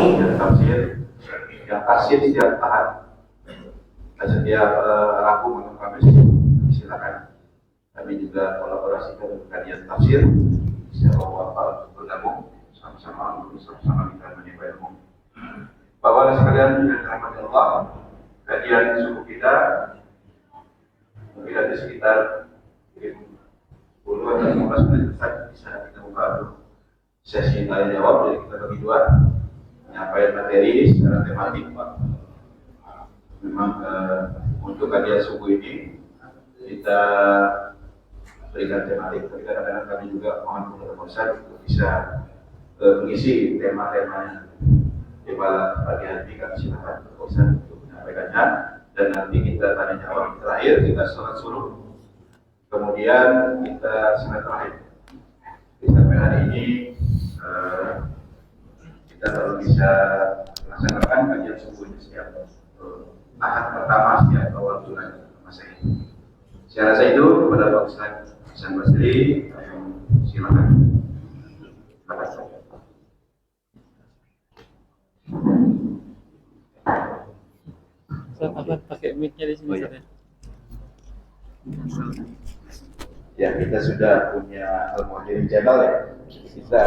yang tafsir, yang kasih setiap Ahad, setiap Rabu atau Kamis, silakan. Kami juga kolaborasi dengan kajian tafsir, siapa bapak bergabung sama-sama kita menimba ilmu. Bapak sekalian yang dirahmati Allah, kajian suku kita mungkin ada sekitar 10 atau 15 menit bisa kita buka sesi tanya jawab. Jadi kita bagi dua, menyampaikan materi secara tematik. Memang untuk kajian suku ini kita berikan tematik, tapi kadang-kadang kami juga mohon kepada Ustaz untuk bisa mengisi tema-temanya. Di pagi hari kami silakan Ustaz untuk menyampaikannya, dan nanti kita tanya jawab terakhir, kita sholat suruh, kemudian kita sholat terakhir. Sampai hari ini kita baru bisa melaksanakan kajian subuh ini setiap Ahad pertama setiap awal bulan Masehi. Saya rasa itu kepada Pak Ustaz Hasan Basri, silakan. Apa pakai mic-nya di sini? Ya, kita sudah punya Al-Muhajirin Channel ya. Kita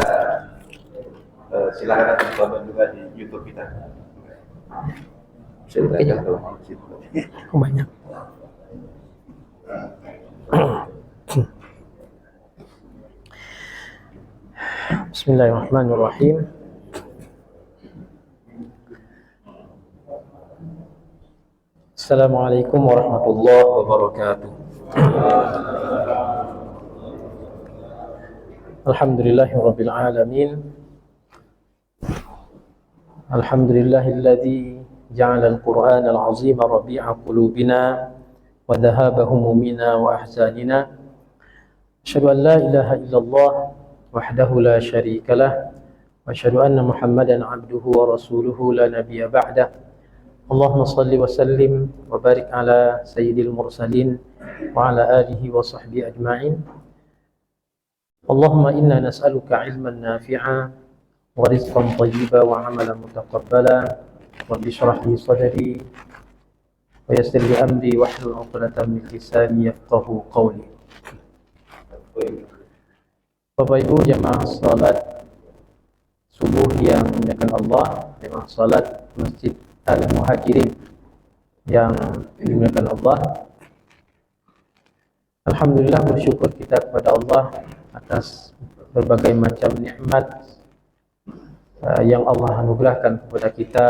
silakan tonton juga di YouTube kita. Silakan kalau mau. Banyak. Bismillahirrahmanirrahim. Assalamualaikum warahmatullahi wabarakatuh. Alhamdulillahirabbil alamin. Alhamdulillahilladzi ja'ala al-Qur'ana al-'azima rabi'a qulubina wa dhahaba humumina wa ahzanina. Asyhadu an la ilaha illallah wahdahu la syarika lah wa asyhadu anna Muhammadan 'abduhu wa rasuluhu la nabiyya ba'dah. Allahumma salli wa sallim wa barik ala sayyidil mursalin wa ala alihi wa sahbihi ajma'in. Allahumma inna nas'aluka ilman nafi'a wa rizqan thayyiban wa 'amalan mutaqabbala. Rabbi shrah li sadri wa yassir li amri wahlul 'uqdatam min lisani yafqahu qawli. Bapak Ibu jamaah salat subuh yang dimuliakan Allah, jamaah salat Masjid Al-Muhajirin yang dimuliakan Allah. Alhamdulillah, bersyukur kita kepada Allah atas berbagai macam nikmat yang Allah anugerahkan kepada kita,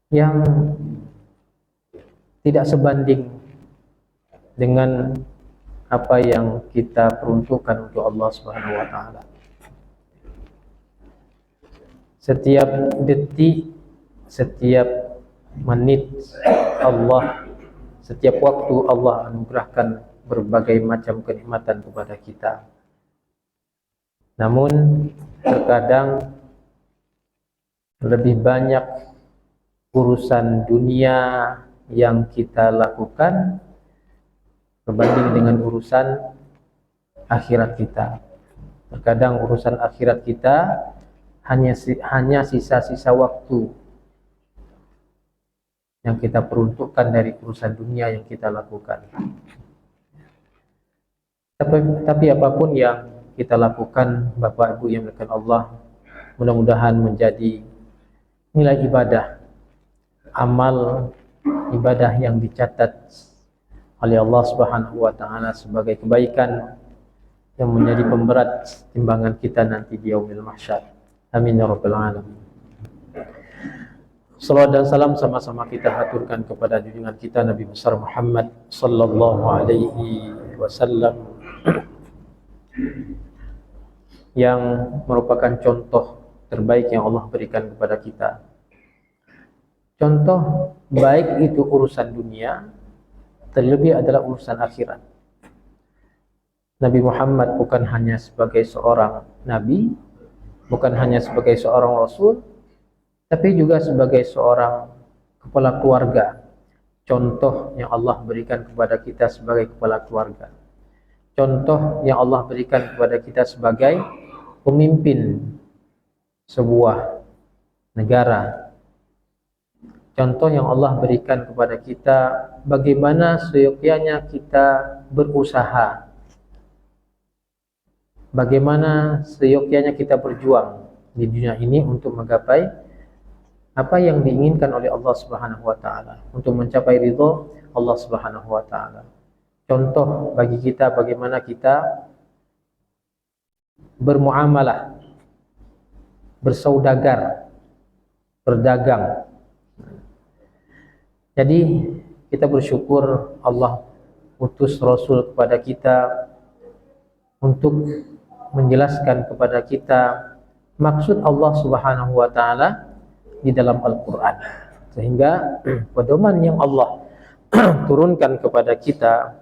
yang tidak sebanding dengan apa yang kita peruntukkan untuk Allah Subhanahu wa taala. Setiap detik, setiap menit Allah, setiap waktu Allah anugerahkan berbagai macam kenikmatan kepada kita. Namun terkadang lebih banyak urusan dunia yang kita lakukan berbanding dengan urusan akhirat kita. Terkadang urusan akhirat kita hanya sisa-sisa waktu yang kita peruntukkan dari urusan dunia yang kita lakukan. Tapi apapun yang kita lakukan, Bapak Ibu yang dimuliakan Allah, mudah-mudahan menjadi nilai ibadah, amal ibadah yang dicatat oleh Allah Subhanahu wa taala sebagai kebaikan yang menjadi pemberat timbangan kita nanti di yaumil mahsyar. Amin ya rabbal alamin. Salawat dan salam sama-sama kita haturkan kepada junjungan kita Nabi besar Muhammad sallallahu alaihi wasallam yang merupakan contoh terbaik yang Allah berikan kepada kita. Contoh baik itu urusan dunia, terlebih adalah urusan akhirat. Nabi Muhammad bukan hanya sebagai seorang nabi, bukan hanya sebagai seorang rasul, tapi juga sebagai seorang kepala keluarga. Contoh yang Allah berikan kepada kita sebagai kepala keluarga. Contoh yang Allah berikan kepada kita sebagai pemimpin sebuah negara. Contoh yang Allah berikan kepada kita, bagaimana seyogyanya kita berusaha, bagaimana seyogyanya kita berjuang di dunia ini untuk menggapai apa yang diinginkan oleh Allah Subhanahu wa taala, untuk mencapai ridho Allah Subhanahu wa taala. Contoh bagi kita bagaimana kita bermuamalah, bersaudagar, berdagang. Jadi kita bersyukur Allah utus Rasul kepada kita untuk menjelaskan kepada kita maksud Allah Subhanahu wa taala di dalam Al-Qur'an, sehingga pedoman yang Allah turunkan kepada kita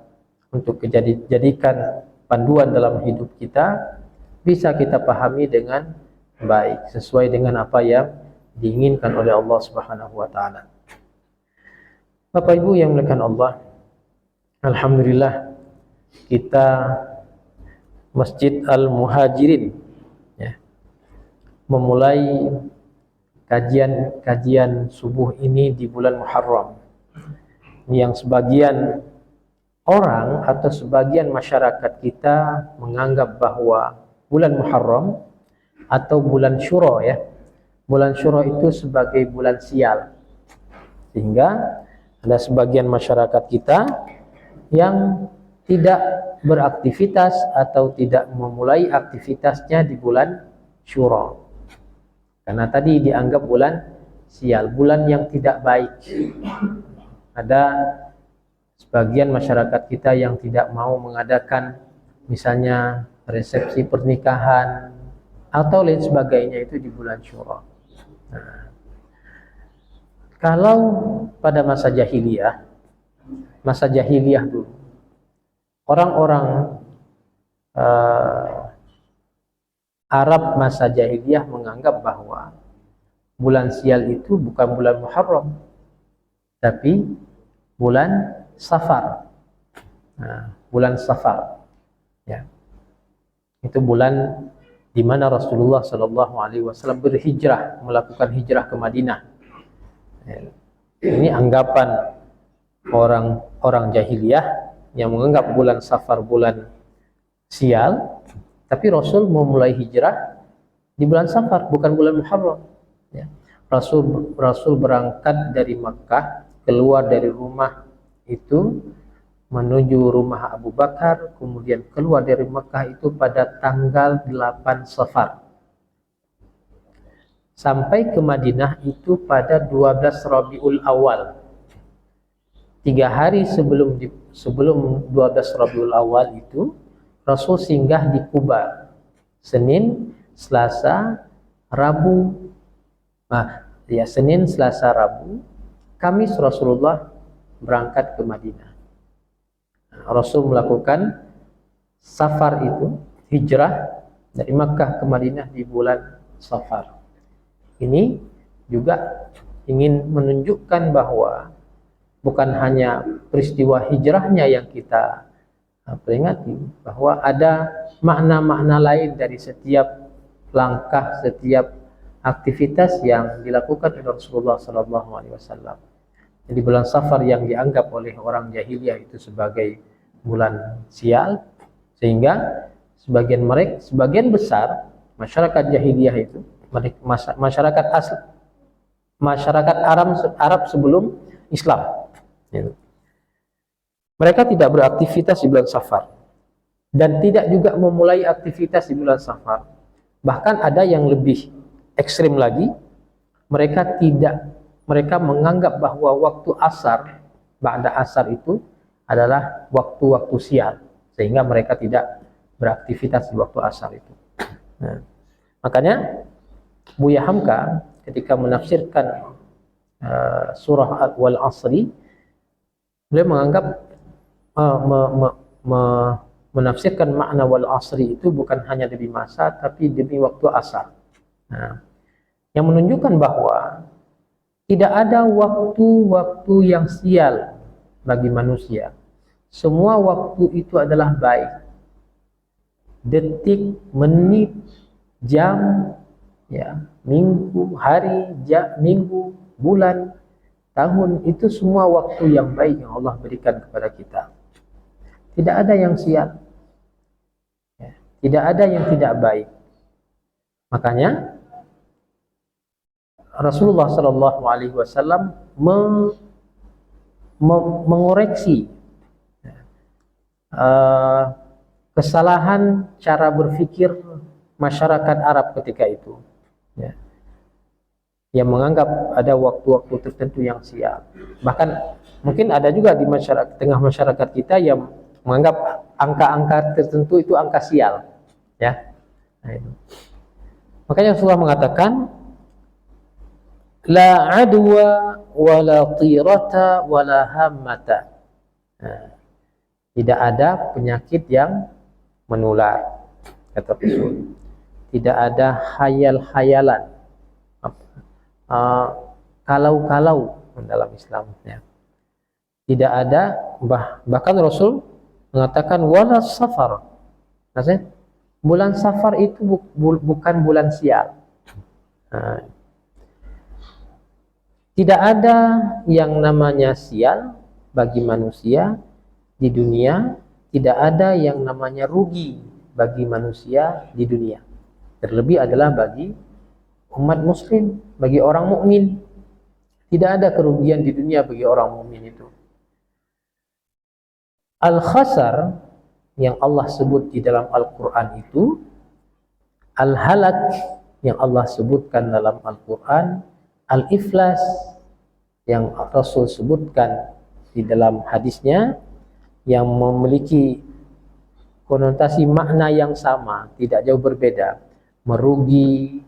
untuk dijadikan panduan dalam hidup kita bisa kita pahami dengan baik sesuai dengan apa yang diinginkan oleh Allah Subhanahu wa taala. Bapak Ibu yang dimuliakan Allah, alhamdulillah kita Masjid Al-Muhajirin ya, memulai kajian subuh ini di bulan Muharram, yang sebagian orang atau sebagian masyarakat kita menganggap bahwa bulan Muharram atau bulan Syuro ya, bulan Syuro itu sebagai bulan sial, sehingga ada sebagian masyarakat kita yang tidak beraktivitas atau tidak memulai aktivitasnya di bulan Syuro, karena tadi dianggap bulan sial, bulan yang tidak baik. Ada sebagian masyarakat kita yang tidak mau mengadakan misalnya resepsi pernikahan atau lain sebagainya itu di bulan Syuro. Nah, kalau pada masa jahiliyah dulu, orang-orang Arab masa jahiliyah menganggap bahwa bulan sial itu bukan bulan Muharram, tapi bulan Safar. Nah, bulan Safar, ya, itu bulan di mana Rasulullah Shallallahu Alaihi Wasallam berhijrah, melakukan hijrah ke Madinah. Ini anggapan orang jahiliyah yang menganggap bulan Safar bulan sial, tapi Rasul memulai hijrah di bulan Safar, bukan bulan Muharram. Ya. Rasul berangkat dari Makkah, keluar dari rumah itu menuju rumah Abu Bakar, kemudian keluar dari Makkah itu pada tanggal 8 Safar. Sampai ke Madinah itu pada 12 Rabiul Awal. 3 hari sebelum 12 Rabiul Awal itu Rasul singgah di Kuba. Senin, Selasa, Rabu. Senin, Selasa, Rabu. Kamis Rasulullah berangkat ke Madinah. Rasul melakukan Safar itu, hijrah dari Makkah ke Madinah di bulan Safar. Ini juga ingin menunjukkan bahwa bukan hanya peristiwa hijrahnya yang kita peringati, bahwa ada makna-makna lain dari setiap langkah, setiap aktivitas yang dilakukan oleh Rasulullah SAW. Jadi bulan Safar yang dianggap oleh orang jahiliyah itu sebagai bulan sial, sehingga sebagian besar masyarakat jahiliyah itu, masyarakat Arab sebelum Islam, mereka tidak beraktivitas di bulan Safar dan tidak juga memulai aktivitas di bulan Safar. Bahkan ada yang lebih ekstrim lagi, mereka menganggap bahwa waktu asar, ba'da asar itu adalah waktu-waktu sial, sehingga mereka tidak beraktivitas di waktu asar itu. Nah, makanya Buya Hamka ketika menafsirkan surah Wal Asri, beliau menganggap menafsirkan makna Wal Asri itu bukan hanya demi masa, tapi demi waktu asar. Nah, yang menunjukkan bahwa tidak ada waktu-waktu yang sial bagi manusia. Semua waktu itu adalah baik. Detik, menit, jam, ya, minggu, hari, minggu, bulan, tahun, itu semua waktu yang baik yang Allah berikan kepada kita. Tidak ada yang sial, ya, tidak ada yang tidak baik. Makanya Rasulullah Shallallahu Alaihi Wasallam mengoreksi kesalahan cara berpikir masyarakat Arab ketika itu, ya, yang menganggap ada waktu-waktu tertentu yang sial. Bahkan mungkin ada juga di masyarakat, tengah masyarakat kita yang menganggap angka-angka tertentu itu angka sial, ya. Nah, itu. Makanya Rasulullah mengatakan, la adwa wala tirata wala hammata. Nah, tidak ada penyakit yang menular, kata Rasul. Tidak ada khayal-khayalan, kalau-kalau dalam Islam, ya. Tidak ada, bahkan Rasul mengatakan wala safar. Maksudnya bulan Safar itu bukan bulan sial. Nah, tidak ada yang namanya sial bagi manusia di dunia, tidak ada yang namanya rugi bagi manusia di dunia. Terlebih adalah bagi umat muslim, bagi orang mukmin. Tidak ada kerugian di dunia bagi orang mukmin itu. Al-khasar yang Allah sebut di dalam Al-Quran itu, al-halak yang Allah sebutkan dalam Al-Quran, al-iflas yang Rasul sebutkan di dalam hadisnya, yang memiliki konotasi makna yang sama, tidak jauh berbeda, merugi,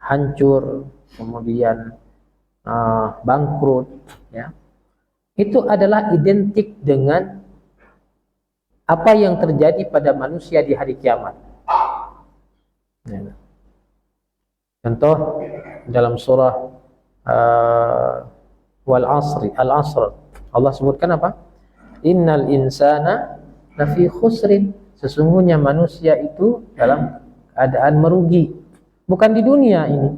hancur, kemudian bangkrut, ya. Itu adalah identik dengan apa yang terjadi pada manusia di hari kiamat. Contoh dalam surah Al-Asr, Allah sebutkan apa? Innal insana lafi khusrin. Sesungguhnya manusia itu dalam keadaan merugi. Bukan di dunia ini,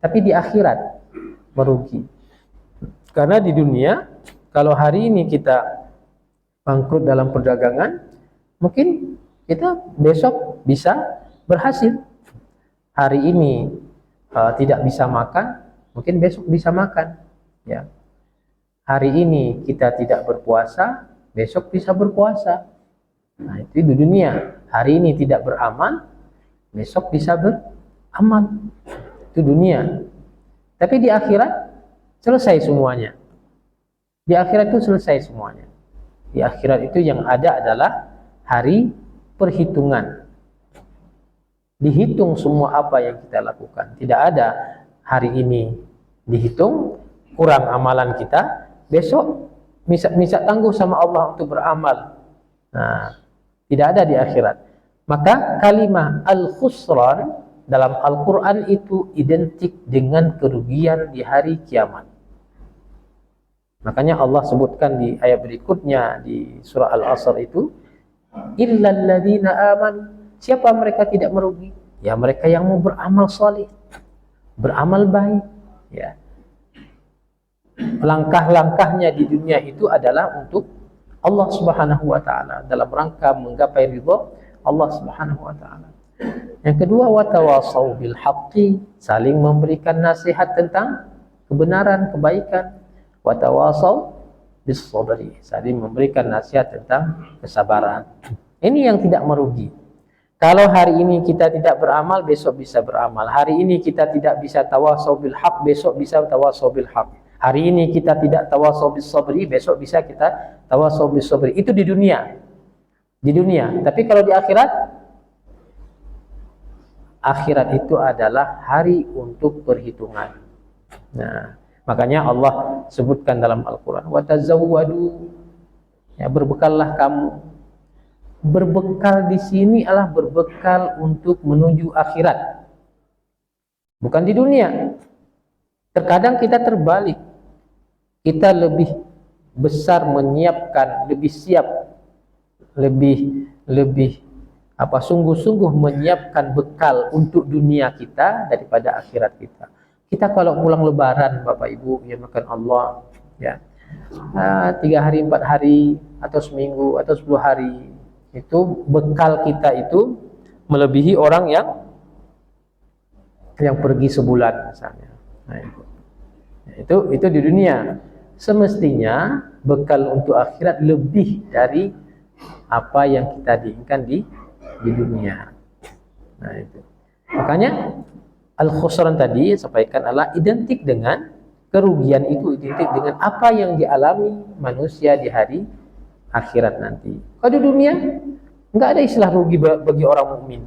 tapi di akhirat merugi. Karena di dunia, kalau hari ini kita bangkrut dalam perdagangan, mungkin kita besok bisa berhasil. Hari ini tidak bisa makan, mungkin besok bisa makan, ya. Hari ini kita tidak berpuasa, besok bisa berpuasa. Nah, itu di dunia. Hari ini tidak beramal, besok bisa beramal. Itu dunia. Tapi di akhirat selesai semuanya. Di akhirat itu selesai semuanya. Di akhirat itu yang ada adalah hari perhitungan. Dihitung semua apa yang kita lakukan. Tidak ada hari ini dihitung, kurang amalan kita, besok minta tangguh sama Allah untuk beramal. Nah, tidak ada di akhirat. Maka kalimah al-khusran dalam Al-Quran itu identik dengan kerugian di hari kiamat. Makanya Allah sebutkan di ayat berikutnya di surah Al-Asr itu, illal ladzina amanu. Siapa mereka tidak merugi? Ya, mereka yang mau beramal saleh, beramal baik, ya. Langkah-langkahnya di dunia itu adalah untuk Allah Subhanahu wa taala, dalam rangka menggapai ridha Allah Subhanahu wa taala. Yang kedua, watawasau bil haqqi, saling memberikan nasihat tentang kebenaran, kebaikan. Watawasau bis sabri, saling memberikan nasihat tentang kesabaran. Ini yang tidak merugi. Kalau hari ini kita tidak beramal, besok bisa beramal. Hari ini kita tidak bisa tawasau bil haq, besok bisa tawasau bil haq. Hari ini kita tidak tawasau bis sabri, besok bisa kita tawasau bis sabri. Itu di dunia. Di dunia. Tapi kalau di akhirat, akhirat itu adalah hari untuk perhitungan. Nah, makanya Allah sebutkan dalam Al-Quran, watazawwadu, ya, berbekallah kamu. Berbekal di sini adalah berbekal untuk menuju akhirat, bukan di dunia. Terkadang kita terbalik, kita lebih besar menyiapkan, lebih siap, lebih sungguh-sungguh menyiapkan bekal untuk dunia kita daripada akhirat kita. Kita kalau pulang lebaran Bapak Ibu, ya makan Allah, ya 3 hari, 4 hari, atau seminggu, atau 10 hari, itu bekal kita itu melebihi orang yang pergi sebulan misalnya. Nah, itu di dunia. Semestinya bekal untuk akhirat lebih dari apa yang kita diinginkan di dunia. Nah itu. Makanya al-khusran tadi sampaikan adalah identik dengan kerugian, itu identik dengan apa yang dialami manusia di hari akhirat nanti. Kalau di dunia enggak ada istilah rugi bagi orang mukmin.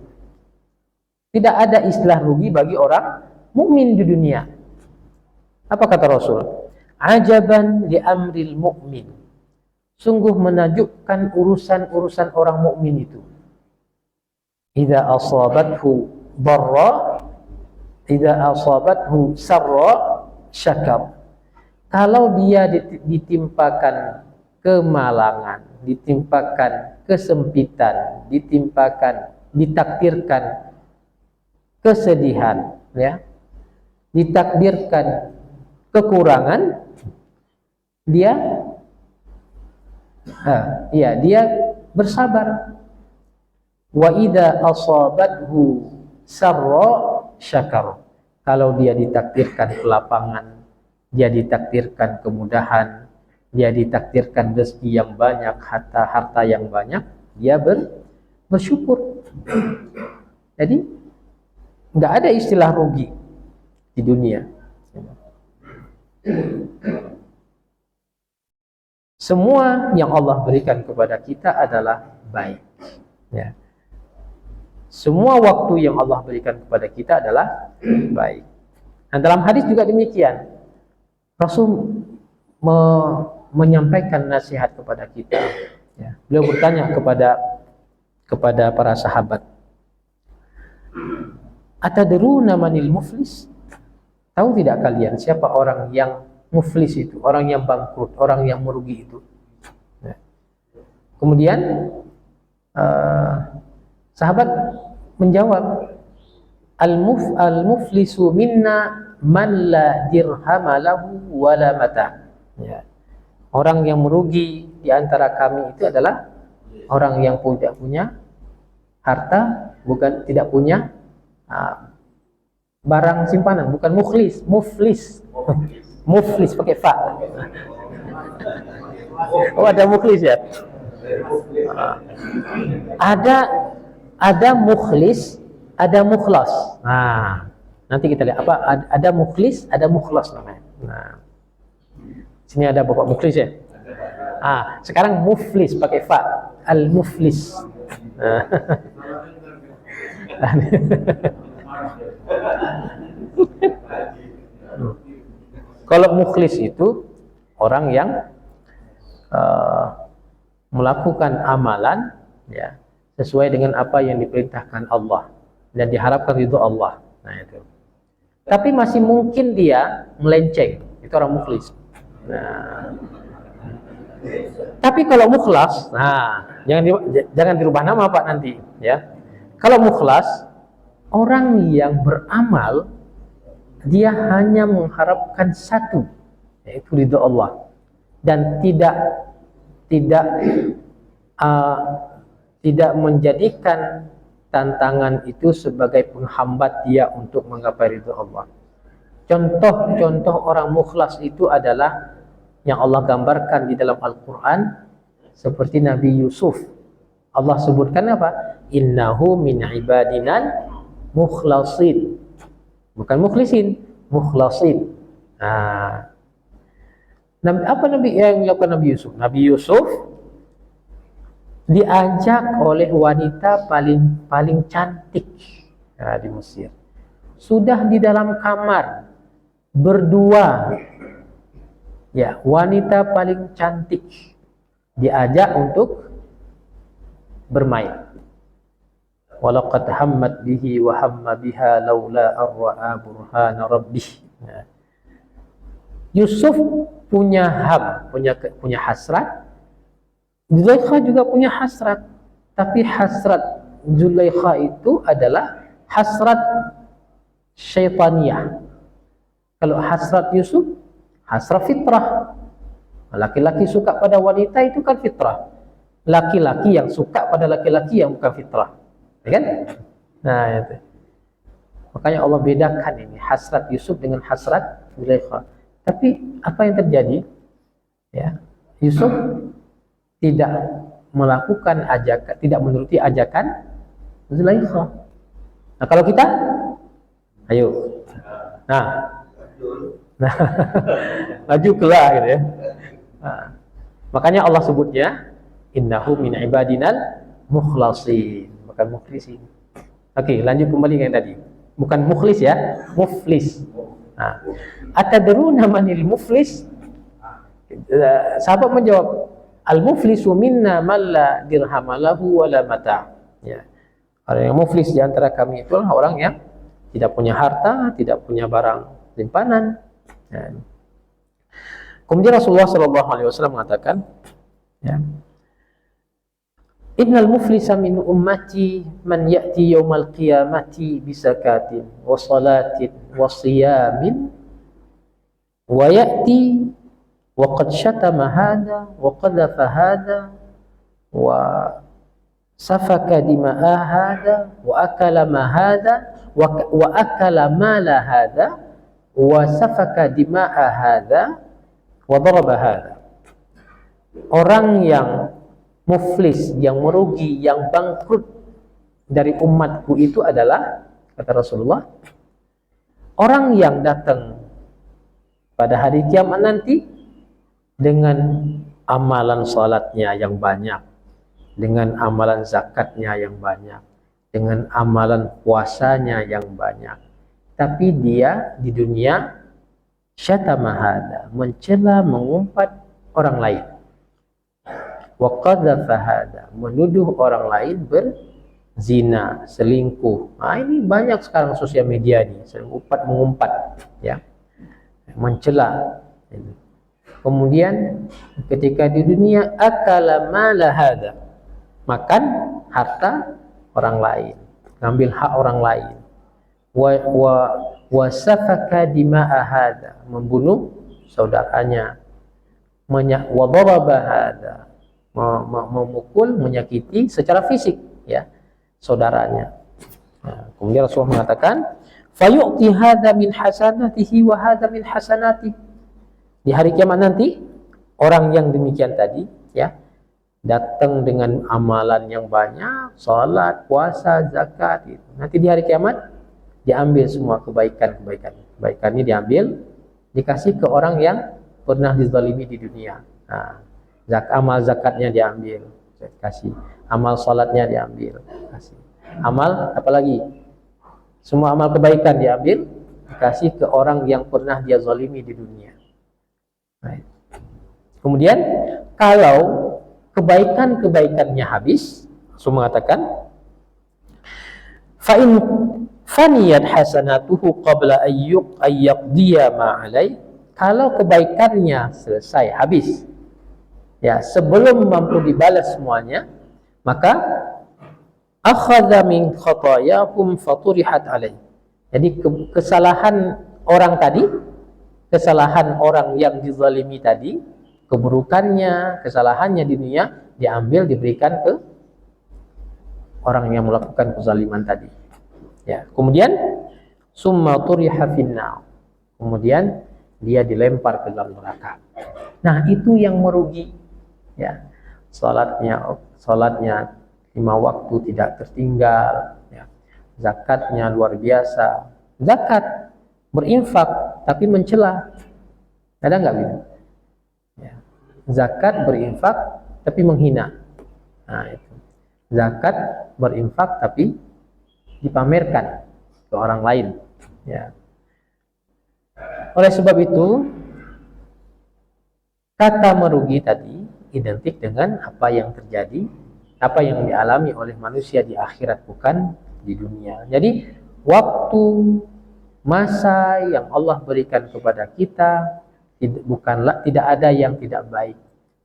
Tidak ada istilah rugi bagi orang mukmin di dunia. Apa kata Rasul? Ajaban li amril mu'min. Sungguh menakjubkan urusan-urusan orang mukmin itu. Idza asabathu darra, idza asabathu sarra syakar. Kalau dia ditimpakan kemalangan, ditimpakan kesempitan, ditakdirkan kesedihan, ya, ditakdirkan kekurangan, dia bersabar. Wa idza asabathu sarra syakar. Kalau dia ditakdirkan kelapangan, dia ditakdirkan kemudahan, dia ditakdirkan rezeki yang banyak, harta yang banyak, dia bersyukur. Jadi nggak ada istilah rugi di dunia. Semua yang Allah berikan kepada kita adalah baik, ya. Semua waktu yang Allah berikan kepada kita adalah baik. Nah, dalam hadis juga demikian. Rasul menyampaikan nasihat kepada kita, ya. Beliau bertanya kepada para sahabat, atadruna manil muflis? Tahu tidak kalian siapa orang yang muflis itu, orang yang bangkrut, orang yang merugi itu? Ya. Kemudian sahabat menjawab, al-muflisu minna man la dirhama lahu wala mata. Ya. Orang yang merugi di antara kami itu adalah orang yang tidak punya harta, bukan tidak punya barang simpanan, bukan muflis. Muflis pakai fa. Oh, ada muflis ya? Ada mukhlis, ada mukhlas. Nah, nanti kita lihat apa, ada mukhlis, ada mukhlas namanya. Nah, sini ada Bapak mukhlis ya? Sekarang muflis pakai fa, al-muflis. Kalau mukhlis itu orang yang melakukan amalan, ya, sesuai dengan apa yang diperintahkan Allah dan diharapkan ridho Allah. Nah itu. Tapi masih mungkin dia melenceng, itu orang mukhlis. Nah, tapi kalau mukhlas, jangan dirubah nama Pak nanti, ya. Kalau mukhlas, orang yang beramal, dia hanya mengharapkan satu, yaitu ridho Allah, dan tidak menjadikan tantangan itu sebagai penghambat dia untuk menggapai ridho Allah. Contoh orang mukhlas itu adalah yang Allah gambarkan di dalam Al-Quran, seperti Nabi Yusuf. Allah sebutkan apa? Innahu min ibadinal mukhlasin. Bukan mukhlisin, mukhlasin. Apa yang dilakukan Nabi Yusuf? Nabi Yusuf diajak oleh wanita paling cantik di Mesir. Sudah di dalam kamar berdua, ya, wanita paling cantik diajak untuk bermain. Walaqad hammat bihi wa hamma biha laula ar-ra'a burhana rabbih. Yusuf punya hasrat, Zulaikha juga punya hasrat, tapi hasrat Zulaikha itu adalah hasrat syaitaniyah. Kalau hasrat Yusuf, hasrat fitrah. Laki-laki suka pada wanita itu kan fitrah. Laki-laki yang suka pada laki-laki yang bukan fitrah, ya kan? Nah, itu. Makanya Allah bedakan ini hasrat Yusuf dengan hasrat Zulaikha. Tapi apa yang terjadi? Ya, Yusuf tidak melakukan ajakan, tidak menuruti ajakan Zulaikha. Nah, kalau kita, ayo. Nah, maju kelah gitu ya. Nah, makanya Allah sebutnya innahu min ibadinal mukhlasin, bukan mukhlisin. Oke, lanjut kembali yang tadi. Bukan mukhlis ya, muflis. Nah, atadruna manil muflis? Sahabat menjawab, al-muflisu minna man la dirhamalahu wa la mata'. Ya. Orang yang muflis di antara kami itulah orang yang tidak punya harta, tidak punya barang simpanan. Ya. Kemudian Rasulullah SAW mengatakan, ya, innal muflisa min ummati man ya'ti yaumal qiyamati bisakatin wa salatin wa siyamin wa ya'ti wa qad syatama hadha wa qadhafa hadha wa safaka dima'a hadha wa akala ma hadha wa akala mala hadha wa safaka dima'a hadha wa daraba hadha. Orang yang muflis, yang merugi, yang bangkrut dari umatku itu adalah, kata Rasulullah, orang yang datang pada hari kiamat nanti dengan amalan salatnya yang banyak, dengan amalan zakatnya yang banyak, dengan amalan puasanya yang banyak, tapi dia di dunia syatamahada, mencela, mengumpat orang lain, wa qadhafa hada, menuduh orang lain berzina, selingkuh. Nah, ini banyak sekarang sosial media ini, mengumpat, ya, mencela. Kemudian ketika di dunia akala mala hada, makan harta orang lain, ngambil hak orang lain, wa safaka dima'a hada, membunuh saudaranya, wa daraba hada, memukul, menyakiti secara fisik, ya, saudaranya. Nah, kemudian Rasulullah mengatakan, fayu'ti hada min hasanatihi wa hada min hasanati. Di hari kiamat nanti orang yang demikian tadi, ya, datang dengan amalan yang banyak, salat, puasa, zakat, gitu. Nanti di hari kiamat diambil semua kebaikannya diambil, dikasih ke orang yang pernah dizalimi di dunia. Nah, amal zakatnya diambil, kasih. Amal salatnya diambil, kasih. Amal apalagi? Semua amal kebaikan diambil, dikasih ke orang yang pernah dia zalimi di dunia. Right. Kemudian kalau kebaikannya habis, Rasul mengatakan, fa in faniyat hasanatuhu qabla ayyaqdiya ma alai, kalau kebaikannya selesai, habis, ya, sebelum mampu dibalas semuanya, maka akhadha min khatayahum faturihat alai. Jadi kesalahan orang tadi, kesalahan orang yang dizalimi tadi, keburukannya, kesalahannya di dunia diambil, diberikan ke orang yang melakukan kezaliman tadi. Ya, kemudian summa turiha finnar, kemudian dia dilempar ke dalam neraka. Nah, itu yang merugi, ya. Salatnya 5 waktu tidak tertinggal, ya. Zakatnya luar biasa. Zakat, berinfak tapi mencela. Ada nggak gitu? Ya. Zakat, berinfak tapi menghina. Nah, itu. Zakat, berinfak tapi dipamerkan ke orang lain, ya. Oleh sebab itu, kata merugi tadi identik dengan apa yang terjadi, apa yang dialami oleh manusia di akhirat, bukan di dunia. Jadi waktu, masa yang Allah berikan kepada kita bukanlah, tidak ada yang tidak baik,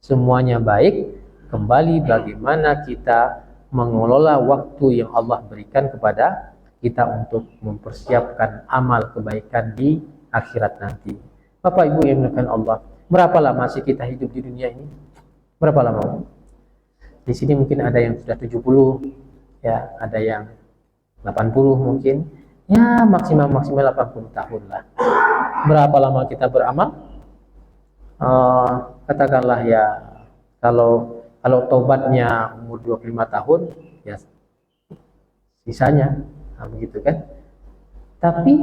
semuanya baik. Kembali bagaimana kita mengelola waktu yang Allah berikan kepada kita untuk mempersiapkan amal kebaikan di akhirat nanti. Bapak Ibu yang dimuliakan Allah, berapa lama sih kita hidup di dunia ini? Berapa lama? Di sini mungkin ada yang sudah 70, ya, ada yang 80 mungkin, ya maksimal 80 tahun lah. Berapa lama kita beramal? Katakanlah ya, kalau tobatnya umur 25 tahun, ya sisanya, nah, begitu kan? Tapi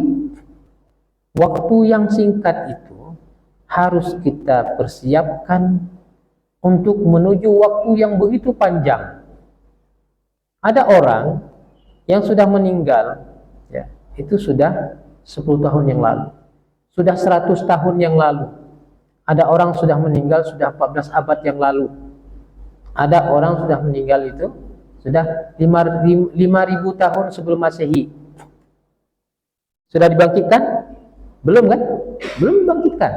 waktu yang singkat itu harus kita persiapkan untuk menuju waktu yang begitu panjang. Ada orang yang sudah meninggal, ya, itu sudah 10 tahun yang lalu, sudah 100 tahun yang lalu. Ada orang sudah meninggal sudah 14 abad yang lalu. Ada orang sudah meninggal itu sudah 5.000 tahun sebelum Masehi. Sudah dibangkitkan? Belum kan? Belum dibangkitkan.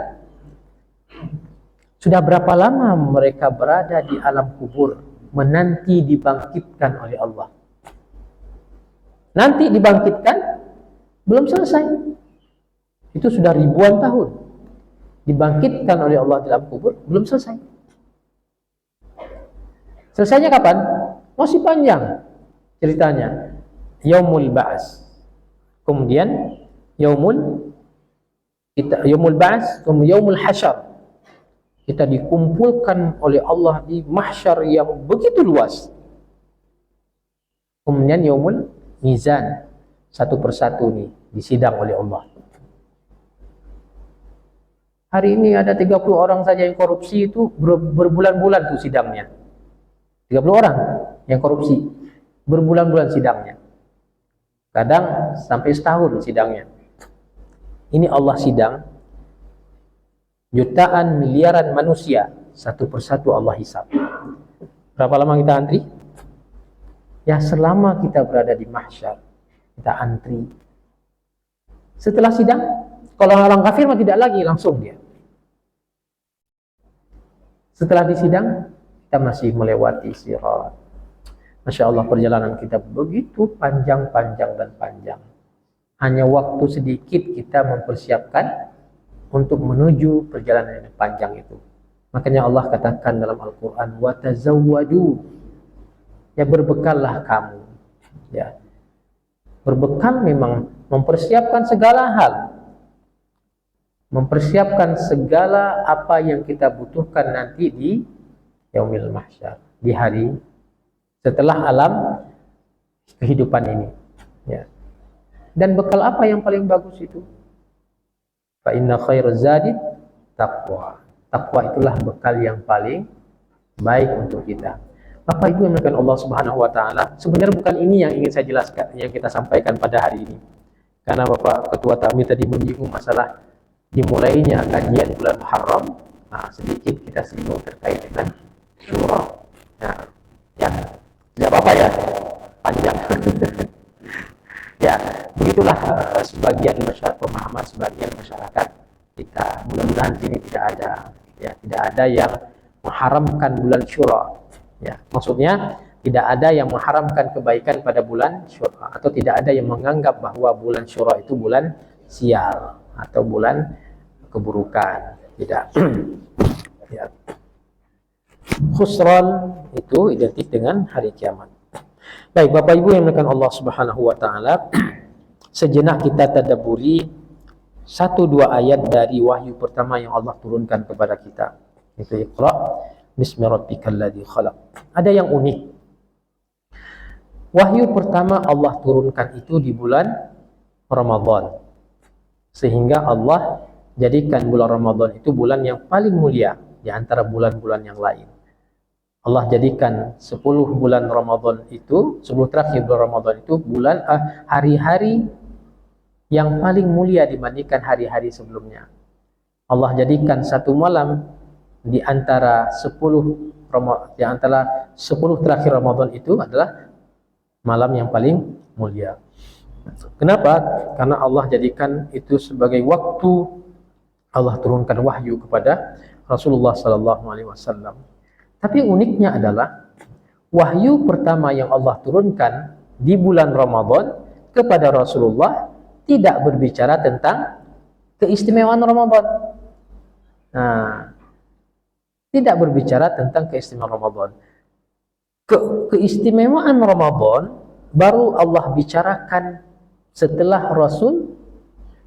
Sudah berapa lama mereka berada di alam kubur menanti dibangkitkan oleh Allah? Nanti dibangkitkan belum selesai. Itu sudah ribuan tahun. Dibangkitkan oleh Allah di alam kubur belum selesai. Selesainya kapan? Masih panjang ceritanya. Yaumul Ba'as. Kemudian Yaumul Ba'as, kemudian Yaumul Hasyar. Kita dikumpulkan oleh Allah di mahsyar yang begitu luas. Kemudian Yaumul Mizan, satu persatu nih disidang oleh Allah. Hari ini ada 30 orang saja yang korupsi, itu berbulan-bulan tuh sidangnya. 30 orang yang korupsi, berbulan-bulan sidangnya. Kadang sampai setahun sidangnya. Ini Allah sidang jutaan miliaran manusia, satu persatu Allah hisab. Berapa lama kita antri? Ya selama kita berada di mahsyar, kita antri. Setelah sidang, kalau orang kafir mah tidak lagi, langsung dia. Setelah disidang, kita masih melewati sirat. Masya Allah, perjalanan kita begitu panjang dan panjang. Hanya waktu sedikit kita mempersiapkan untuk menuju perjalanan yang panjang itu. Makanya Allah katakan dalam Al-Quran, وَتَزَوَّدُوا, ya berbekallah kamu. Ya, berbekal memang mempersiapkan segala hal, mempersiapkan segala apa yang kita butuhkan nanti di Yaumil Mahsyar, di hari setelah alam kehidupan ini. Ya. Dan bekal apa yang paling bagus itu? Fa inna khairaz zadi taqwa. Taqwa itulah bekal yang paling baik untuk kita. Bapak Ibu yang dimuliakan Allah Subhanahu wa taala, sebenarnya bukan ini yang ingin saya jelaskan, yang kita sampaikan pada hari ini. Karena Bapak Ketua Takmir tadi menyinggung masalah dimulainya kajian bulan Muharram. Nah, sedikit kita singgung terkait dengan Syura. Nah, ya, tidak apa-apa ya, panjang. Ya, begitulah sebagian masyarakat, pemahaman sebagian masyarakat kita. Mudah-mudahan ini tidak ada yang mengharamkan bulan Syura. Ya, maksudnya tidak ada yang mengharamkan kebaikan pada bulan Syura, atau tidak ada yang menganggap bahwa bulan Syura itu bulan sial atau bulan keburukan. Tidak. Ya. Khusran itu identik dengan hari kiamat. Baik, Bapak Ibu yang dimuliakan Allah Subhanahu wa taala, sejenak kita tadabburi 1-2 ayat dari wahyu pertama yang Allah turunkan kepada kita. Itu Iqra bismi rabbikal ladzi khalaq. Ada yang unik. Wahyu pertama Allah turunkan itu di bulan Ramadan. Sehingga Allah jadikan bulan Ramadan itu bulan yang paling mulia di antara bulan-bulan yang lain. Allah jadikan 10 bulan Ramadan itu, 10 terakhir bulan Ramadan itu hari-hari yang paling mulia dibandingkan hari-hari sebelumnya. Allah jadikan satu malam di antara 10 terakhir Ramadan itu adalah malam yang paling mulia. Kenapa? Karena Allah jadikan itu sebagai waktu Allah turunkan wahyu kepada Rasulullah sallallahu alaihi wasallam. Tapi uniknya adalah wahyu pertama yang Allah turunkan di bulan Ramadan kepada Rasulullah tidak berbicara tentang keistimewaan Ramadan. Nah, tidak berbicara tentang keistimewaan Ramadan. Keistimewaan Ramadan baru Allah bicarakan setelah Rasul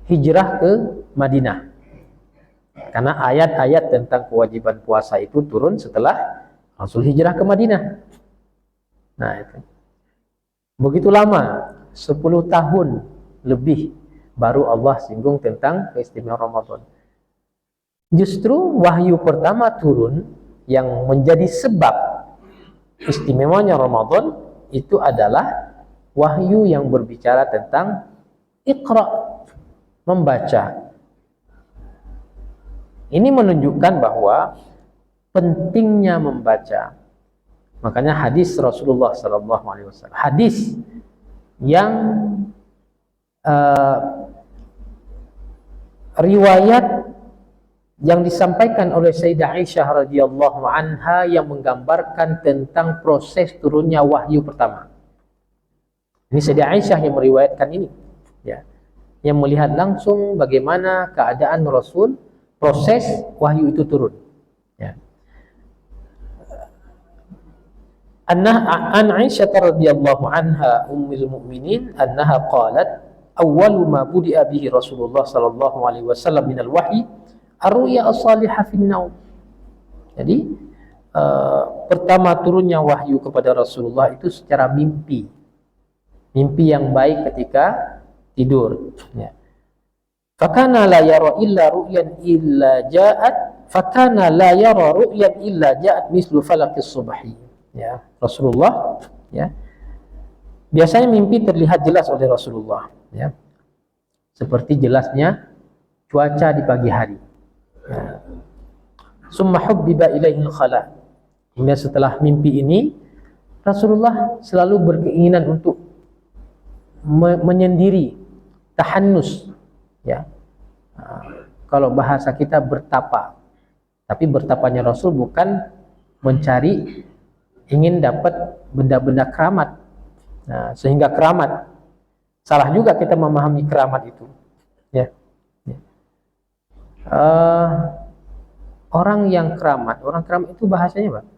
hijrah ke Madinah. Karena ayat-ayat tentang kewajiban puasa itu turun setelah Rasul hijrah ke Madinah. Nah, itu. Begitu lama, 10 tahun lebih baru Allah singgung tentang keistimewaan Ramadan. Justru wahyu pertama turun yang menjadi sebab istimewanya Ramadan itu adalah wahyu yang berbicara tentang Iqra, membaca. Ini menunjukkan bahwa pentingnya membaca. Makanya hadis Rasulullah SAW, hadis yang riwayat yang disampaikan oleh Sayyidah Aisyah radhiyallahu anha yang menggambarkan tentang proses turunnya wahyu pertama. Ini Sayyidah Aisyah yang meriwayatkan ini, ya, yang melihat langsung bagaimana keadaan Rasul proses wahyu itu turun. Ya. An Aisyah radhiyallahu anha ummul mukminin annaha qalat awwalu ma budi'a bihi Rasulullah sallallahu alaihi wasallam minal wahyi ar-ru'ya as-salihah fin naum. Jadi pertama turunnya wahyu kepada Rasulullah itu secara mimpi. Mimpi yang baik ketika tidur, ya. Fakana la yara illa ru'yan illa ja'at fakana la yara ru'yan illa ja'at mislu falaqis subhi. Ya, Rasulullah, ya, biasanya mimpi terlihat jelas oleh Rasulullah, ya, seperti jelasnya cuaca di pagi hari. Ya. Summa hubbiba ilaihi al-khala. Hingga setelah mimpi ini Rasulullah selalu berkeinginan untuk menyendiri, tahannus, ya. Kalau bahasa kita bertapa, tapi bertapanya Rasul bukan mencari, ingin dapat benda-benda keramat. Nah, sehingga keramat, salah juga kita memahami keramat itu, ya. Orang yang keramat, orang keramat itu bahasanya apa?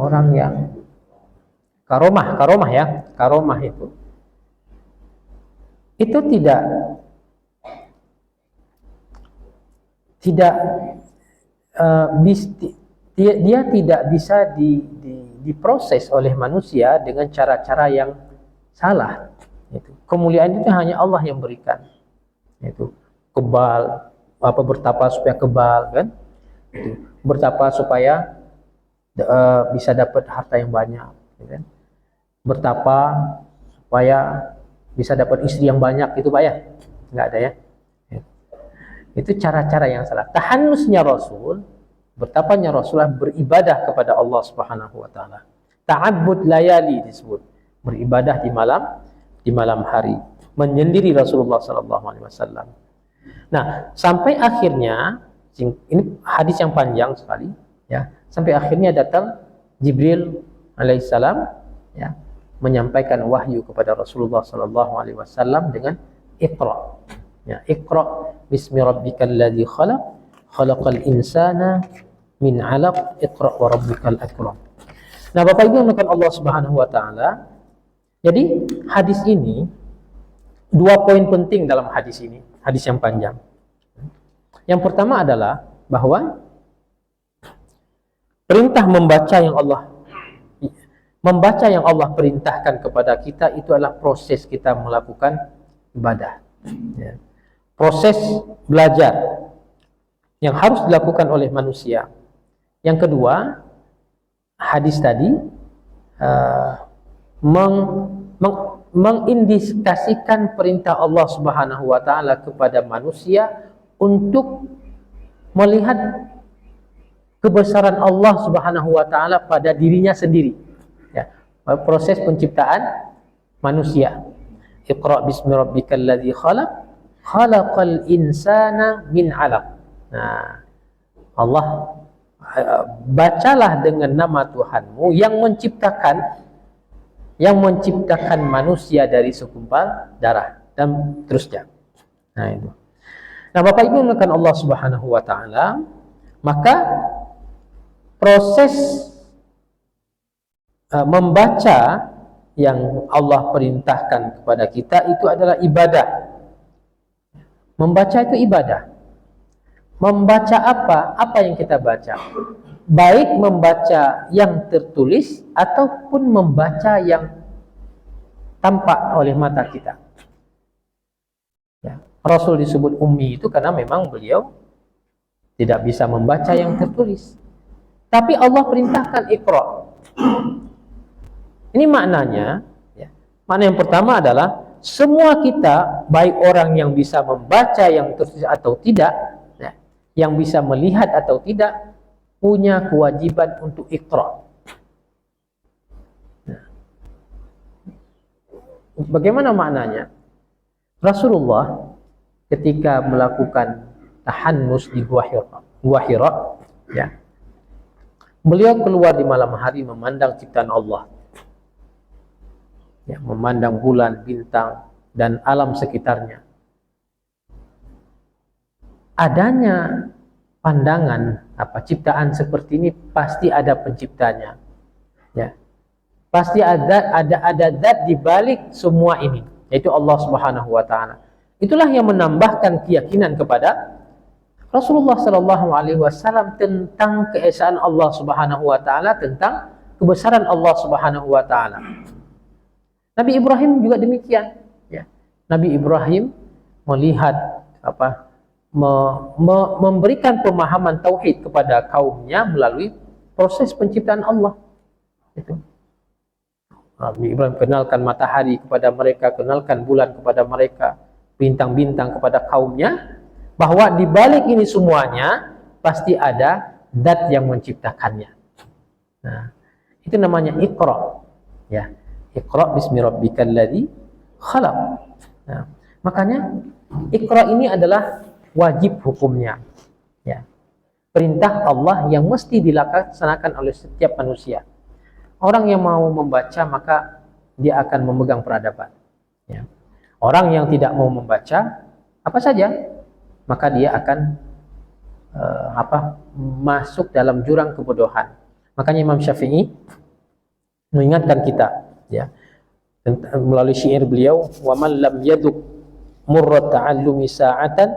Orang yang karomah ya, karomah itu tidak dia tidak bisa diproses oleh manusia dengan cara-cara yang salah. Itu. Kemuliaan itu hanya Allah yang berikan. Itu kebal, bertapa supaya kebal, kan? Itu. Bertapa supaya bisa dapat harta yang banyak, kan? Bertapa supaya bisa dapat istri yang banyak, itu Pak ya? Enggak ada ya? Itu cara-cara yang salah. Tahannusnya Rasul, bertapanya Rasulullah beribadah kepada Allah Subhanahu wa taala. Ta'abbud layali disebut, beribadah di malam hari, menyendiri Rasulullah sallallahu alaihi wasallam. Nah, sampai akhirnya ini hadis yang panjang sekali, ya. Sampai akhirnya datang Jibril alaihissalam, ya, menyampaikan wahyu kepada Rasulullah sallallahu alaihi wasallam dengan Iqra. Ya, Iqra bismi rabbikal ladzi khalaq, khalaqal insana min 'alaq, Iqra wa rabbukal akram. Nah, Bapak Ibu yang dimuliakan Allah Subhanahu wa taala, jadi hadis ini dua poin penting dalam hadis ini, hadis yang panjang. Yang pertama adalah bahwa perintah membaca yang Allah perintahkan kepada kita itu adalah proses kita melakukan ibadah, ya. Proses belajar yang harus dilakukan oleh manusia. Yang kedua, hadis tadi mengindikasikan perintah Allah Subhanahu wa taala kepada manusia untuk melihat kebesaran Allah Subhanahu wa taala pada dirinya sendiri, ya. Proses penciptaan manusia. Iqra bismi rabbikal ladzi khalaq, khalaqal insana min 'alaq. Nah, Allah bacalah dengan nama Tuhanmu yang menciptakan manusia dari segumpal darah, dan terusnya. Nah itu. Nah Bapak Ibu melakukan Allah Subhanahu wa taala, maka proses membaca yang Allah perintahkan kepada kita itu adalah ibadah. Membaca itu ibadah. Membaca apa? Apa yang kita baca? Baik membaca yang tertulis ataupun membaca yang tampak oleh mata kita. Ya. Rasul disebut ummi itu karena memang beliau tidak bisa membaca yang tertulis. Tapi Allah perintahkan Iqra. Ini maknanya, ya. Makna yang pertama adalah semua kita, baik orang yang bisa membaca yang tertulis atau tidak, ya, yang bisa melihat atau tidak, punya kewajiban untuk Iqra. Nah. Bagaimana maknanya? Rasulullah ketika melakukan tahannus di Gua Hira, ya, beliau keluar di malam hari memandang ciptaan Allah, ya, memandang bulan, bintang, dan alam sekitarnya. Adanya pandangan ciptaan seperti ini pasti ada penciptanya, ya. Pasti ada zat di balik semua ini, yaitu Allah Subhanahu wa taala. Itulah yang menambahkan keyakinan kepada Rasulullah sallallahu alaihi wasallam tentang keesaan Allah Subhanahu wa taala, tentang kebesaran Allah Subhanahu wa taala. Nabi Ibrahim juga demikian, ya. Nabi Ibrahim melihat memberikan pemahaman tauhid kepada kaumnya melalui proses penciptaan Allah. Itu. Nabi Ibrahim kenalkan matahari kepada mereka, kenalkan bulan kepada mereka, bintang-bintang kepada kaumnya, bahwa di balik ini semuanya pasti ada zat yang menciptakannya. Nah, itu namanya Iqra, ya. Iqra bismi rabbikal ladzi khalaq. Nah, makanya Iqra ini adalah wajib hukumnya, ya. Perintah Allah yang mesti dilaksanakan oleh setiap manusia. Orang yang mau membaca maka dia akan memegang peradaban, ya. Orang yang tidak mau membaca apa saja, maka dia akan masuk dalam jurang kebodohan. Makanya Imam Syafi'i mengingatkan kita, ya, melalui syair beliau, wa man lam yaduk murrat ta'allumi sa'atan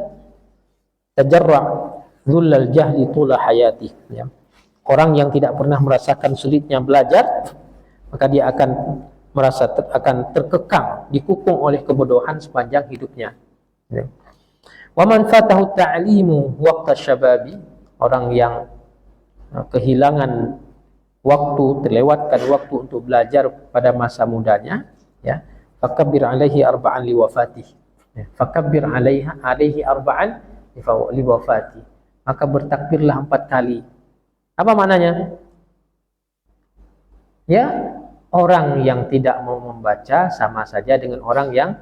tajarra' dhullal jahli tula hayati, ya. Orang yang tidak pernah merasakan sulitnya belajar, maka dia akan merasa akan terkekang, dikukung oleh kebodohan sepanjang hidupnya, ya. Wa man fatahu ta'limu waqta syababi, orang yang kehilangan waktu, terlewatkan waktu untuk belajar pada masa mudanya, ya, fakabbir alaihi arba'an liwafatih, ya. Fakabbir alaihi arba'an liwafatih, maka bertakbirlah 4 kali. Apa maknanya? Ya, orang yang tidak mau membaca sama saja dengan orang yang